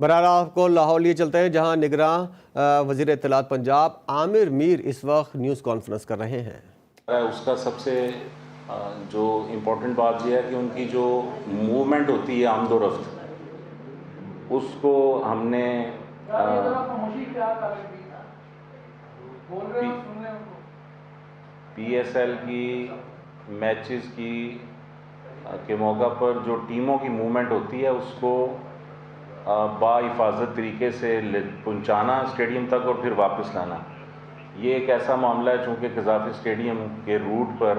براہ راست کو لاہور لیے چلتے ہیں، جہاں نگراں وزیر اطلاعات پنجاب عامر میر اس وقت نیوز کانفرنس کر رہے ہیں۔ اس کا سب سے جو امپورٹنٹ بات یہ ہے کہ ان کی جو موومنٹ ہوتی ہے آمد و رفت، اس کو ہم نے پی ایس ایل کی میچز کی کے موقع پر جو ٹیموں کی موومنٹ ہوتی ہے اس کو با حفاظت طریقے سے پہنچانا اسٹیڈیم تک اور پھر واپس لانا۔ یہ ایک ایسا معاملہ ہے چونکہ قذافی اسٹیڈیم کے روٹ پر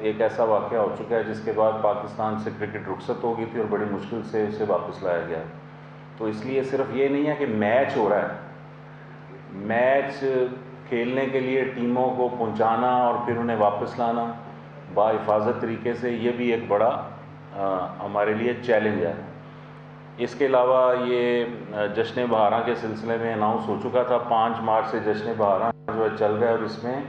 ایک ایسا واقعہ ہو چکا ہے جس کے بعد پاکستان سے کرکٹ رخصت ہو گئی تھی اور بڑی مشکل سے اسے واپس لایا گیا۔ تو اس لیے صرف یہ نہیں ہے کہ میچ ہو رہا ہے، میچ کھیلنے کے لیے ٹیموں کو پہنچانا اور پھر انہیں واپس لانا با حفاظت طریقے سے، یہ بھی ایک بڑا ہمارے لیے چیلنج ہے۔ اس کے علاوہ یہ جشن بہاراں کے سلسلے میں اناؤنس ہو چکا تھا، 5 مارچ سے جشن بہاراں جو ہے چل رہا ہے، اور اس میں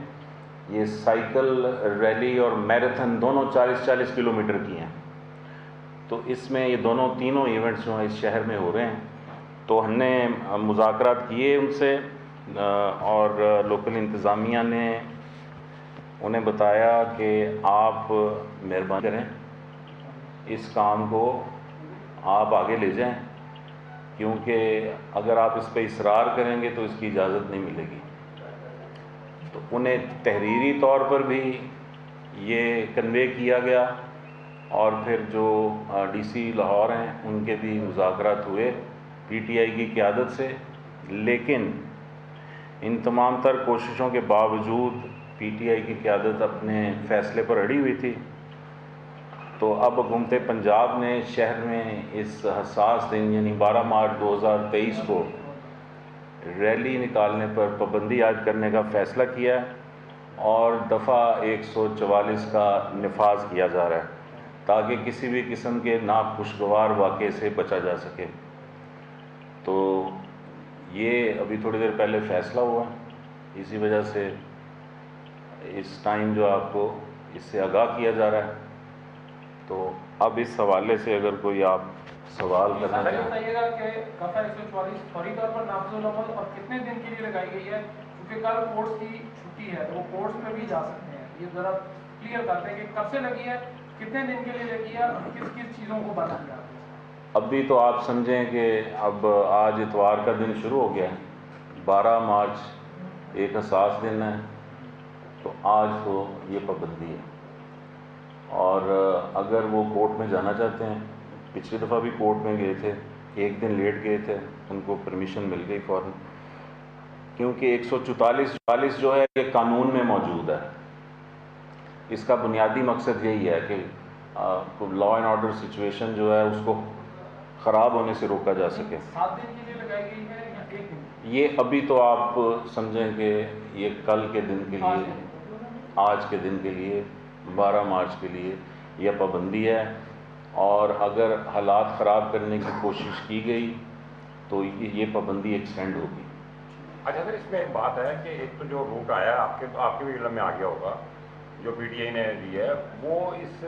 یہ سائیکل ریلی اور میراتھن دونوں 40-40 کلومیٹر کی ہیں۔ تو اس میں یہ تینوں ایونٹس جو ہیں اس شہر میں ہو رہے ہیں۔ تو ہم نے مذاکرات کیے ان سے، اور لوکل انتظامیہ نے انہیں بتایا کہ آپ مہربانی کریں اس کام کو آپ آگے لے جائیں، کیونکہ اگر آپ اس پہ اصرار کریں گے تو اس کی اجازت نہیں ملے گی۔ تو انہیں تحریری طور پر بھی یہ کنوے کیا گیا، اور پھر جو ڈی سی لاہور ہیں ان کے بھی مذاکرات ہوئے پی ٹی آئی کی قیادت سے، لیکن ان تمام تر کوششوں کے باوجود پی ٹی آئی کی قیادت اپنے فیصلے پر اڑی ہوئی تھی۔ تو اب حکومت پنجاب نے شہر میں اس حساس دن یعنی 12 مارچ 2023 کو ریلی نکالنے پر پابندی عائد کرنے کا فیصلہ کیا ہے، اور دفعہ 144 کا نفاذ کیا جا رہا ہے تاکہ کسی بھی قسم کے ناخوشگوار واقعے سے بچا جا سکے۔ تو یہ ابھی تھوڑی دیر پہلے فیصلہ ہوا، اسی وجہ سے اس ٹائم جو آپ کو اس سے آگاہ کیا جا رہا ہے۔ تو اب اس حوالے سے اگر کوئی آپ سوال کرنا چاہیں۔ بتائیے گا کہ دفعہ 144 فوری طور پر نافذ العمل اور کتنے دن کے لیے لگائی گئی ہے، کیونکہ کل کورٹس کی چھٹی ہے تو وہ کورٹس میں بھی جا سکتے ہیں۔ یہ ذرا کلیئر کر دیں کہ کب سے لگی ہے، کتنے دن کے لیے لگی ہے، اور کس کس چیزوں کو بند کیا۔ اب بھی تو آپ سمجھیں کہ اب آج اتوار کا دن شروع ہو گیا ہے، 12 مارچ ایک حساس دن ہے، تو آج تو یہ پابندی ہے۔ اور اگر وہ کورٹ میں جانا چاہتے ہیں، پچھلی دفعہ بھی کورٹ میں گئے تھے، ایک دن لیٹ گئے تھے، ان کو پرمیشن مل گئی فوراً، کیونکہ 144 جو ہے یہ قانون میں موجود ہے۔ اس کا بنیادی مقصد یہی ہے کہ لا اینڈ آرڈر سچویشن جو ہے اس کو خراب ہونے سے روکا جا سکے۔ 7 دن کے لیے لگائی گئی ہے یا 1 دن؟ یہ ابھی تو آپ سمجھیں کہ یہ کل کے دن کے لیے، آج کے دن کے لیے، 12 مارچ کے لیے یہ پابندی ہے، اور اگر حالات خراب کرنے کی کوشش کی گئی تو یہ پابندی ایکسٹینڈ ہوگی۔ اچھا سر، اس میں ایک بات ہے کہ ایک تو جو روٹ آیا آپ کے بھی علم میں آ گیا ہوگا، جو پی ٹی آئی نے دی ہے، وہ اس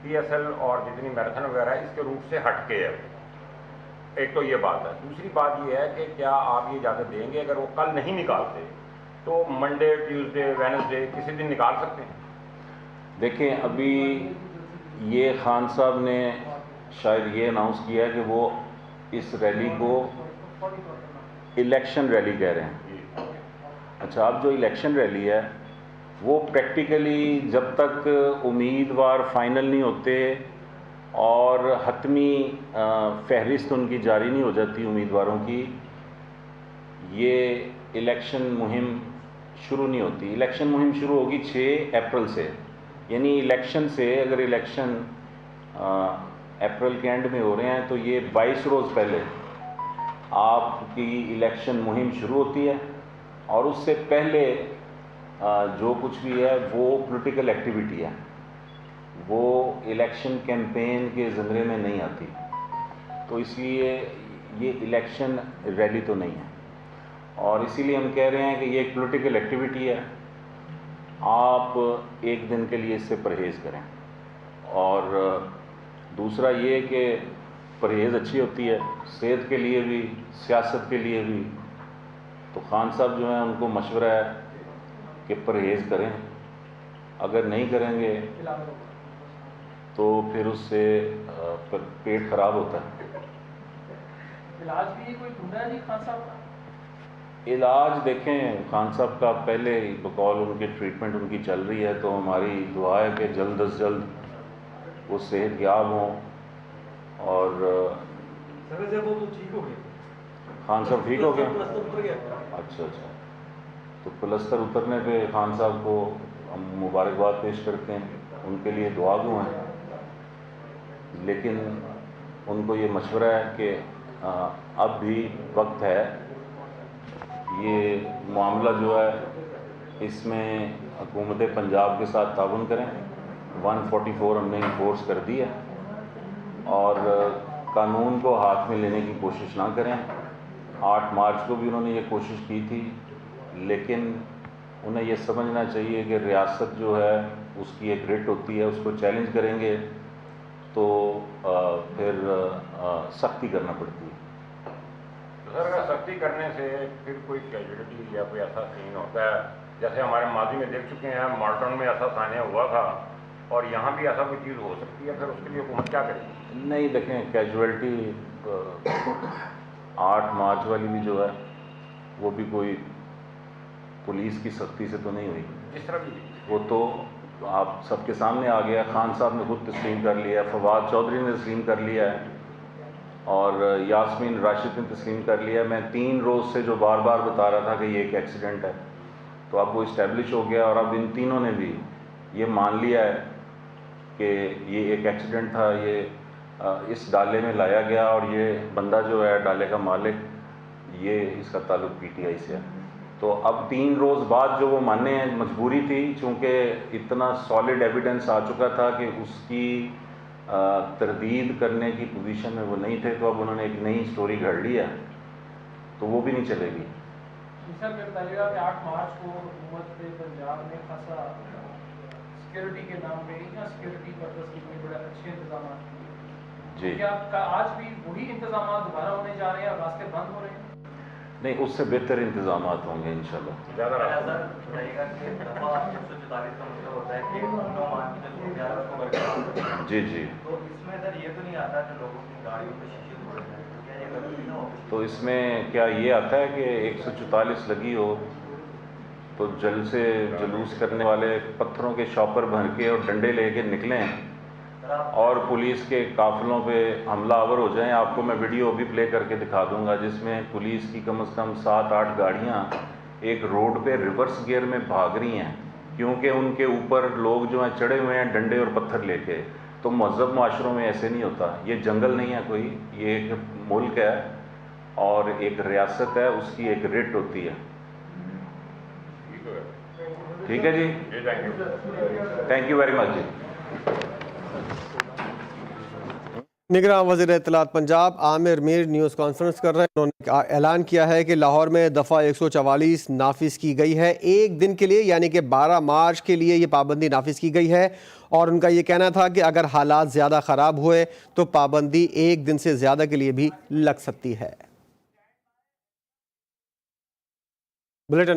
پی ایس ایل اور جتنی میراتھن وغیرہ ہے اس کے روٹ سے ہٹ کے ہے۔ ایک تو یہ بات ہے۔ دوسری بات یہ ہے کہ کیا آپ یہ اجازت دیں گے اگر وہ کل نہیں نکالتے تو منڈے، ٹیوزڈے، وینسڈے کسی دن نکال سکتے ہیں؟ دیکھیں، ابھی یہ خان صاحب نے شاید یہ اناؤنس کیا ہے کہ وہ اس ریلی کو الیکشن ریلی کہہ رہے ہیں۔ اچھا، اب جو الیکشن ریلی ہے وہ پریکٹیکلی جب تک امیدوار فائنل نہیں ہوتے اور حتمی فہرست ان کی جاری نہیں ہو جاتی امیدواروں کی، یہ الیکشن مہم شروع نہیں ہوتی۔ الیکشن مہم شروع ہوگی 6 اپریل سے، یعنی الیکشن سے، اگر الیکشن اپریل کے اینڈ میں ہو رہے ہیں تو یہ 22 روز پہلے آپ کی الیکشن مہم شروع ہوتی ہے، اور اس سے پہلے جو کچھ بھی ہے وہ پولیٹیکل ایکٹیویٹی ہے، وہ الیکشن کیمپین کے زمرے میں نہیں آتی۔ تو اس لیے یہ الیکشن ریلی تو نہیں ہے، اور اسی لیے ہم کہہ رہے ہیں کہ یہ ایک پولیٹیکل ایکٹیویٹی ہے، آپ ایک دن کے لیے اس سے پرہیز کریں۔ اور دوسرا یہ کہ پرہیز اچھی ہوتی ہے صحت کے لیے بھی سیاست کے لیے بھی. تو خان صاحب جو ہیں ان کو مشورہ ہے کہ پرہیز کریں. اگر نہیں کریں گے تو پھر اس سے پیٹ خراب ہوتا ہے. علاج بھی کوئی ڈھونڈا ہے جی خان صاحب کا؟ علاج دیکھیں خان صاحب کا پہلے ہی بقول ان کی ٹریٹمنٹ ان کی چل رہی ہے، تو ہماری دعا ہے کہ جلد از جلد وہ صحت یاب ہوں. اور وہ تو ٹھیک ہو گئے، خان صاحب ٹھیک ہو گئے؟ پلستر اتر گیا. اچھا اچھا. تو پلستر اترنے پہ خان صاحب کو ہم مبارکباد پیش کرتے ہیں، ان کے لیے دعا گو ہیں. لیکن ان کو یہ مشورہ ہے کہ اب بھی وقت ہے. یہ معاملہ جو ہے اس میں حکومت پنجاب کے ساتھ تعاون کریں. 144 ہم نے انفورس کر دی ہے اور قانون کو ہاتھ میں لینے کی کوشش نہ کریں. 8 مارچ کو بھی انہوں نے یہ کوشش کی تھی، لیکن انہیں یہ سمجھنا چاہیے کہ ریاست جو ہے اس کی ایک ریٹ ہوتی ہے، اس کو چیلنج کریں گے تو پھر سختی کرنا پڑتی ہے. سر اگر سختی کرنے سے پھر کوئی کیجولیٹی یا کوئی ایسا سین ہوتا ہے جیسے ہمارے ماضی میں دیکھ چکے ہیں، مالٹن میں ایسا سانحہ ہوا تھا اور یہاں بھی ایسا کوئی چیز ہو سکتی ہے، پھر اس کے لیے حکومت کیا کرے گی؟ نہیں دیکھیں، کیجویلٹی 8 مارچ والی بھی جو ہے وہ بھی کوئی پولیس کی سختی سے تو نہیں ہوئی. جس طرح بھی وہ تو آپ سب کے سامنے آ گیا. خان صاحب نے خود تسلیم کر لیا ہے، فواد چودھری نے تسلیم کر لیا ہے اور یاسمین راشد نے تسلیم کر لیا ہے. میں 3 روز سے جو بار بار بتا رہا تھا کہ یہ ایک ایکسیڈنٹ ہے، تو اب وہ اسٹیبلش ہو گیا اور اب ان تینوں نے بھی یہ مان لیا ہے کہ یہ ایک ایکسیڈنٹ تھا. یہ اس ڈالے میں لایا گیا اور یہ بندہ جو ہے ڈالے کا مالک، یہ اس کا تعلق پی ٹی آئی سے ہے. تو اب 3 روز بعد جو وہ ماننے ہیں، مجبوری تھی چونکہ اتنا سالڈ ایویڈنس آ چکا تھا کہ اس کی تردید کرنے کی پوزیشن میں وہ نہیں تھے. تو اب انہوں نے ایک نئی سٹوری گھڑ لی ہے، تو وہ بھی نہیں چلے گی. سر میں بتائیے گا کہ 8 مارچ کو حکومت پنجاب نے خاصا سیکورٹی کے نام پہ یا سیکورٹی پرپز کے لیے بڑے اچھے انتظامات کیے. جی کیا آج بھی وہی انتظامات دوبارہ ہونے جا رہے ہیں اور راستے بند ہو رہے ہیں؟ نہیں، اس سے بہتر انتظامات ہوں گے انشاءاللہ. زیادہ سر بتائیے گا کہ دفعہ 144 کا مطلب ہوتا ہے کہ 9 مارچ سے 11 کو برقرار. جی جی. تو اس میں سر یہ تو نہیں آتا کہ لوگوں کی گاڑیوں پہ شیشے توڑے جائیں، تو کیا یہ غلطی نہ ہو؟ تو اس میں کیا یہ آتا ہے کہ 144 لگی ہو تو جلوس کرنے والے پتھروں کے شاپر بھر کے اور ڈنڈے لے کے نکلیں اور پولیس کے قافلوں پہ حملہ آور ہو جائیں؟ آپ کو میں ویڈیو بھی پلے کر کے دکھا دوں گا جس میں پولیس کی کم از کم 7-8 گاڑیاں ایک روڈ پہ ریورس گیئر میں بھاگ رہی ہیں کیونکہ ان کے اوپر لوگ جو ہیں چڑھے ہوئے ہیں ڈنڈے اور پتھر لے کے. تو مہذب معاشروں میں ایسے نہیں ہوتا. یہ جنگل نہیں ہے کوئی، یہ ایک ملک ہے اور ایک ریاست ہے، اس کی ایک ریٹ ہوتی ہے. ٹھیک ہے جی، تھینک یو ویری مچ جی. نگراں وزیر اطلاعات پنجاب عامر میر نیوز کانفرنس کر رہے ہیں. انہوں نے اعلان کیا ہے کہ لاہور میں دفعہ 144 نافذ کی گئی ہے. 1 دن کے لیے یعنی کہ 12 مارچ کے لیے یہ پابندی نافذ کی گئی ہے اور ان کا یہ کہنا تھا کہ اگر حالات زیادہ خراب ہوئے تو پابندی 1 دن سے زیادہ کے لیے بھی لگ سکتی ہے. بلیٹن